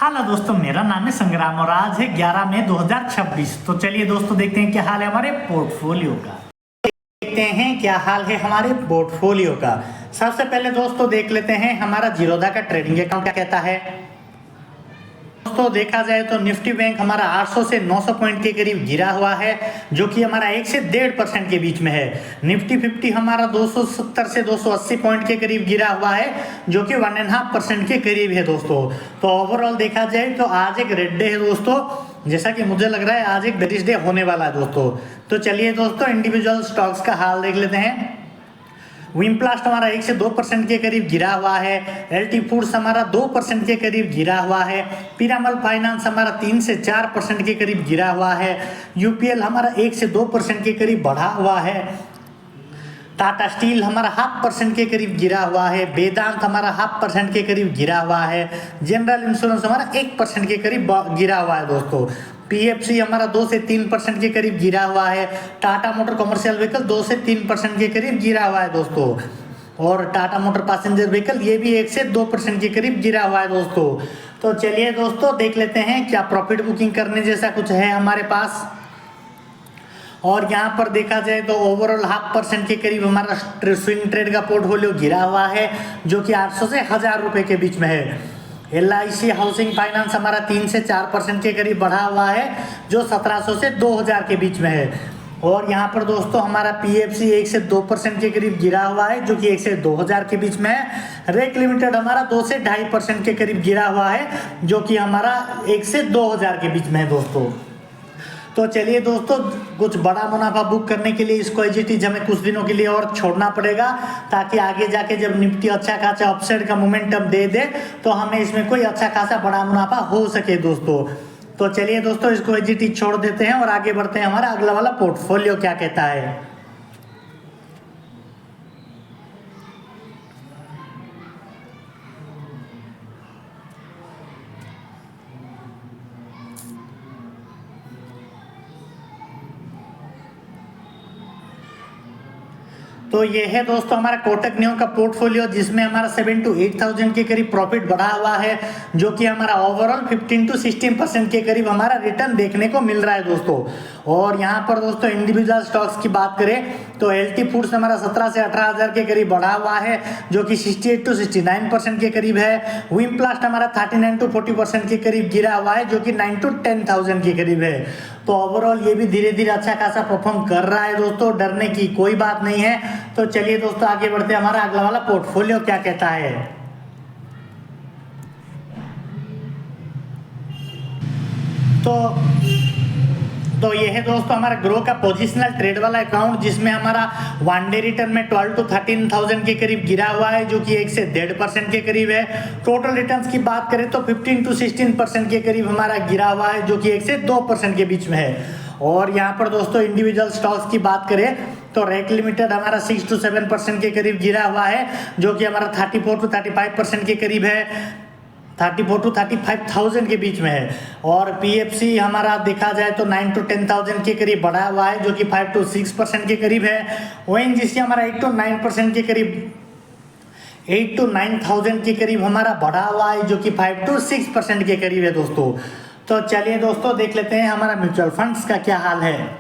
Hello दोस्तों, मेरा नाम है संग्राम और आज है 11 मई 2026। तो चलिए दोस्तों देखते हैं क्या हाल है हमारे पोर्टफोलियो का। देखते हैं क्या हाल है हमारे पोर्टफोलियो का। सबसे पहले दोस्तों देख लेते हैं हमारा जीरोधा का ट्रेडिंग अकाउंट क्या कहता है। दोस्तों देखा जाए तो निफ्टी बैंक हमारा 800 से 900 पॉइंट के करीब गिरा हुआ है, जो कि हमारा 1 से 1.5% के बीच में है। निफ्टी 50 हमारा 270 से 280 पॉइंट के करीब गिरा हुआ है, जो कि 1.5% के करीब है दोस्तों। तो ओवरऑल देखा जाए तो आज एक रेड डे है दोस्तों, जैसा कि मुझे लग रहा है आज एक बेरिश डे होने वाला है दोस्तों। तो चलिए दोस्तों इंडिविजुअल स्टॉक्स का हाल देख लेते हैं। विमप्लास्ट हमारा 1 से 2% के करीब गिरा हुआ है। एलटी फूड्स हमारा 2% के करीब गिरा हुआ है। पीरामल फाइनेंस हमारा 3 से 4% के करीब गिरा हुआ है। यूपीएल हमारा 1 से 2% के करीब बढ़ा हुआ है। टाटा स्टील हमारा 0.5% के करीब गिरा हुआ है। वेदांत हमारा 0.5% के करीब गिरा हुआ है। जनरल इंश्योरेंस हमारा 1% के करीब गिरा हुआ है दोस्तों। पीएफसी हमारा 2 से 3% के करीब गिरा हुआ है। टाटा मोटर कमर्शियल व्हीकल 2 से 3% के करीब गिरा हुआ है दोस्तों। और टाटा मोटर पैसेंजर व्हीकल ये भी 1 से 2% के करीब गिरा हुआ है दोस्तों। तो चलिए दोस्तों देख लेते हैं क्या प्रॉफिट बुकिंग करने जैसा कुछ है हमारे पास। और यहाँ पर देखा जाए तो ओवरऑल 0.5% के करीब हमारा स्विंग ट्रेड का पोर्टफोलियो गिरा हुआ है, जो कि 800 से 1000 रुपए के बीच में है। LIC हाउसिंग फाइनेंस हमारा 3 से 4% के करीब बढ़ा हुआ है, जो 1700 से 2000 के बीच में है। और यहाँ पर दोस्तों हमारा PFC 1 से 2% के करीब गिरा हुआ है, जो कि 1 से 2000 के बीच में है। रेक लिमिटेड हमारा 2 से 2.5% के करीब गिरा हुआ है, जो कि हमारा 1 से 2000 के बीच में है दोस्तों। तो चलिए दोस्तों कुछ बड़ा मुनाफा बुक करने के लिए इसको एजिटीज हमें कुछ दिनों के लिए और छोड़ना पड़ेगा, ताकि आगे जाके जब निफ्टी अच्छा खासा अपसाइड का मोमेंटम दे दे तो हमें इसमें कोई अच्छा खासा बड़ा मुनाफा हो सके दोस्तों। तो चलिए दोस्तों इसको एजिटीज छोड़ देते हैं और आगे बढ़ते हैं हमारा अगला वाला पोर्टफोलियो क्या कहता है। तो ये है दोस्तों हमारा कोटक न्यू का पोर्टफोलियो, जिसमें हमारा 7 to 8,000 के करीब प्रॉफिट बढ़ा हुआ है, जो कि हमारा ओवरऑल 15 to 16% के करीब हमारा रिटर्न देखने को मिल रहा है दोस्तों। और यहाँ पर दोस्तों इंडिविजुअल स्टॉक्स की बात करें तो एलटी फूड्स हमारा 17 से 18,000 के करीब बढ़ा हुआ है, जो कि 68 to 69% के करीब है। विमप्लास्ट हमारा 39 to 40% के करीब गिरा हुआ है, जो कि 9 to 10,000 के करीब है। तो ओवरऑल ये भी धीरे धीरे अच्छा खासा परफॉर्म कर रहा है दोस्तों, डरने की कोई बात नहीं है। तो चलिए दोस्तों आगे बढ़ते हैं, हमारा अगला वाला पोर्टफोलियो क्या कहता है। तो ये है दोस्तों हमारा ग्रो का पोजिशनल ट्रेड वाला अकाउंट, जिसमें हमारा 1 डे रिटर्न में 12 to 13,000 के करीब गिरा हुआ है, जो कि 1 से 1.5% के करीब है। टोटल रिटर्न्स की बात करें तो 15 to 16% के करीब हमारा गिरा हुआ है, जो कि 1 से 2% के बीच में है। और यहाँ पर दोस्तों इंडिविजुअल स्टॉक्स की बात करें तो रेक लिमिटेड हमारा 6 to 7% के करीब गिरा हुआ है, जो कि हमारा 34 to 35% के करीब है, 34 to 35,000 के बीच में है। और PFC हमारा देखा जाए तो 9 to 10,000 के करीब बढ़ा हुआ है, जो कि 5 to 6% के करीब है। ONGC हमारा 8 to 9% के करीब 8 to 9,000 के करीब हमारा बढ़ा हुआ है, जो कि 5 to 6% के करीब है दोस्तों। तो चलिए दोस्तों देख लेते हैं हमारा म्यूचुअल फंड्स का क्या हाल है।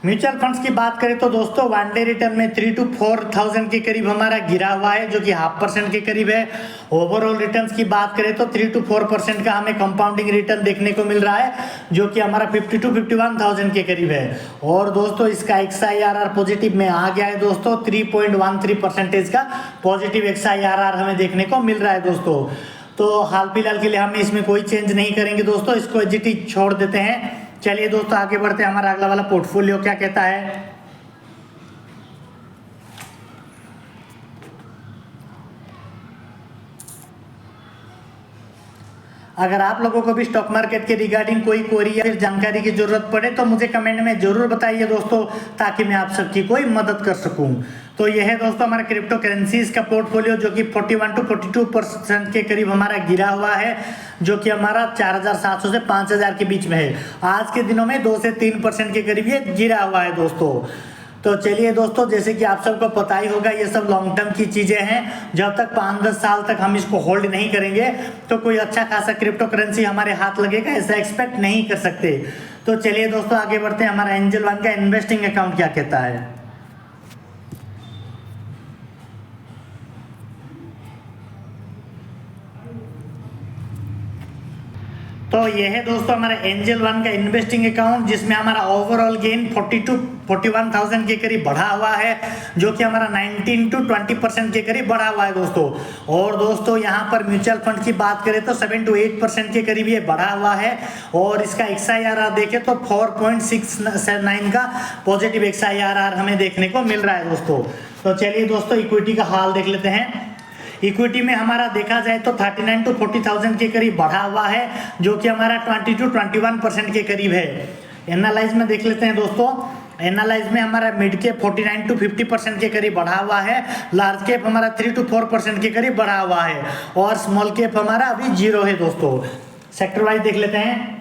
म्यूचुअल फंड्स की बात करें तो दोस्तों 1 डे रिटर्न में 3 to 4,000 के करीब हमारा गिरा हुआ है, जो कि 0.5% के करीब है। ओवरऑल रिटर्न्स की बात करें तो 3 to 4% का हमें कंपाउंडिंग रिटर्न देखने को मिल रहा है, जो कि हमारा 50 to 51,000 के करीब है। और दोस्तों इसका XIRR पॉजिटिव में आ गया है दोस्तों, 3.13% का पॉजिटिव XIRR हमें देखने को मिल रहा है दोस्तों। तो हाल फिलहाल के लिए हम इसमें कोई चेंज नहीं करेंगे दोस्तों, इसको एजिटी छोड़ देते हैं। चलिए दोस्तों आगे बढ़ते हैं, हमारा अगला वाला पोर्टफोलियो क्या कहता है। अगर आप लोगों को भी स्टॉक मार्केट के रिगार्डिंग कोई क्वेरी या फिर जानकारी की जरूरत पड़े तो मुझे कमेंट में जरूर बताइए दोस्तों, ताकि मैं आप सबकी कोई मदद कर सकूं। तो यह है दोस्तों हमारा क्रिप्टो करेंसीज का पोर्टफोलियो, जो कि 41 to 42% के करीब हमारा गिरा हुआ है, जो कि हमारा 4,700 से 5,000 के बीच में है। आज के दिनों में 2 से 3% के करीब ये गिरा हुआ है दोस्तों। तो चलिए दोस्तों, जैसे कि आप सबको पता ही होगा ये सब लॉन्ग टर्म की चीज़ें हैं। जब तक 5-10 साल तक हम इसको होल्ड नहीं करेंगे तो कोई अच्छा खासा क्रिप्टो करेंसी हमारे हाथ लगेगा ऐसा एक्सपेक्ट नहीं कर सकते। तो चलिए दोस्तों आगे बढ़ते हैं। हमारा एंजल वन का इन्वेस्टिंग अकाउंट क्या कहता है। तो ये है दोस्तों हमारा एंजल वन का इन्वेस्टिंग अकाउंट, जिसमें हमारा ओवरऑल गेन 41,000 के करीब बढ़ा हुआ है, जो कि हमारा 19 to 20% के करीब बढ़ा हुआ है दोस्तों। और दोस्तों यहाँ पर म्यूचुअल फंड की बात करें तो 7 to 8% के करीब ये बढ़ा हुआ है। और इसका XIRR देखें तो 4.69 का पॉजिटिव XIRR हमें देखने को मिल रहा है दोस्तों। तो चलिए दोस्तों इक्विटी का हाल देख लेते हैं। इक्विटी में हमारा देखा जाए तो 39 to 40,000 के करीब बढ़ा हुआ है, जो कि हमारा 20 to 21% के करीब है। एनालाइज में देख लेते हैं दोस्तों। एनालाइज में हमारा मिड कैप 49 to 50% के करीब बढ़ा हुआ है, लार्ज कैप हमारा 3 to 4% के करीब बढ़ा हुआ है, और स्मॉल कैप हमारा अभी 0 है दोस्तों। सेक्टर वाइज देख लेते हैं।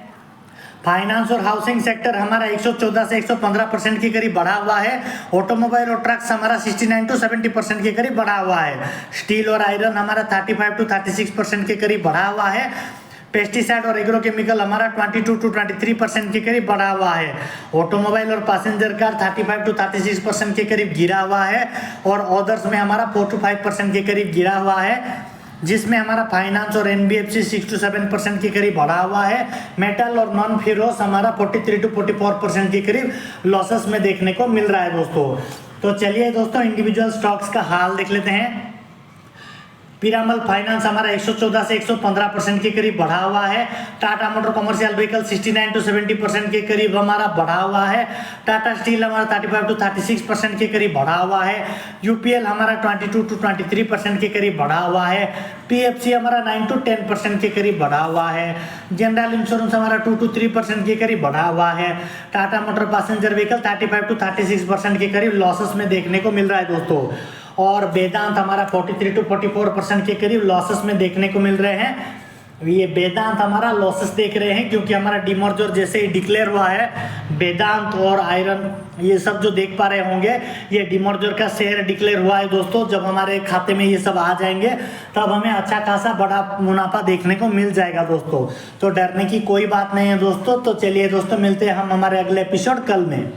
फाइनेंस और हाउसिंग सेक्टर हमारा 114 से 115% के करीब बढ़ा हुआ है। ऑटोमोबाइल और ट्रक्स हमारा 69 to 70% के करीब बढ़ा हुआ है। स्टील और आयरन हमारा 35 to 36% के करीब बढ़ा हुआ है। पेस्टिसाइड और एग्रोकेमिकल हमारा 22 to 23% के करीब बढ़ा हुआ है। ऑटोमोबाइल और पैसेंजर कार 35 to 36% के करीब गिरा हुआ है, और अदर्स में हमारा 4 to 5% के करीब गिरा हुआ है, जिसमें हमारा फाइनेंस और NBFC 6 to 7% के करीब बढ़ा हुआ है। मेटल और नॉन फेरोस हमारा 43 to 44% के करीब लॉसेस में देखने को मिल रहा है दोस्तों। तो चलिए दोस्तों इंडिविजुअल स्टॉक्स का हाल देख लेते हैं। पिरामल फाइनेंस हमारा 114 से 115% के करीब बढ़ा हुआ है। Tata motor commercial vehicle 69 to 70% के करीब हमारा बढ़ा हुआ है। टाटा स्टील हमारा 35 to 36% के करीब बढ़ा हुआ है। UPL हमारा 22 to 23% के करीब बढ़ा हुआ है। PFC हमारा 9 to 10% के करीब बढ़ा हुआ है। जनरल इंश्योरेंस हमारा 2 to 3% के करीब बढ़ा हुआ है। Tata motor passenger vehicle 35 to 36% के करीब लॉसेस में देखने को मिल रहा है दोस्तों। और वेदांत हमारा 43 to 44% के करीब लॉसेस में देखने को मिल रहे हैं। ये वेदांत हमारा लॉसेस देख रहे हैं क्योंकि हमारा डिमर्जर जैसे ही डिक्लेयर हुआ है, वेदांत और आयरन ये सब जो देख पा रहे होंगे, ये डिमर्जर का शेयर डिक्लेयर हुआ है दोस्तों। जब हमारे खाते में ये सब आ जाएंगे तब हमें अच्छा खासा बड़ा मुनाफा देखने को मिल जाएगा दोस्तों। तो डरने की कोई बात नहीं है दोस्तों। तो चलिए दोस्तों मिलते हैं हम हमारे अगले एपिसोड कल में।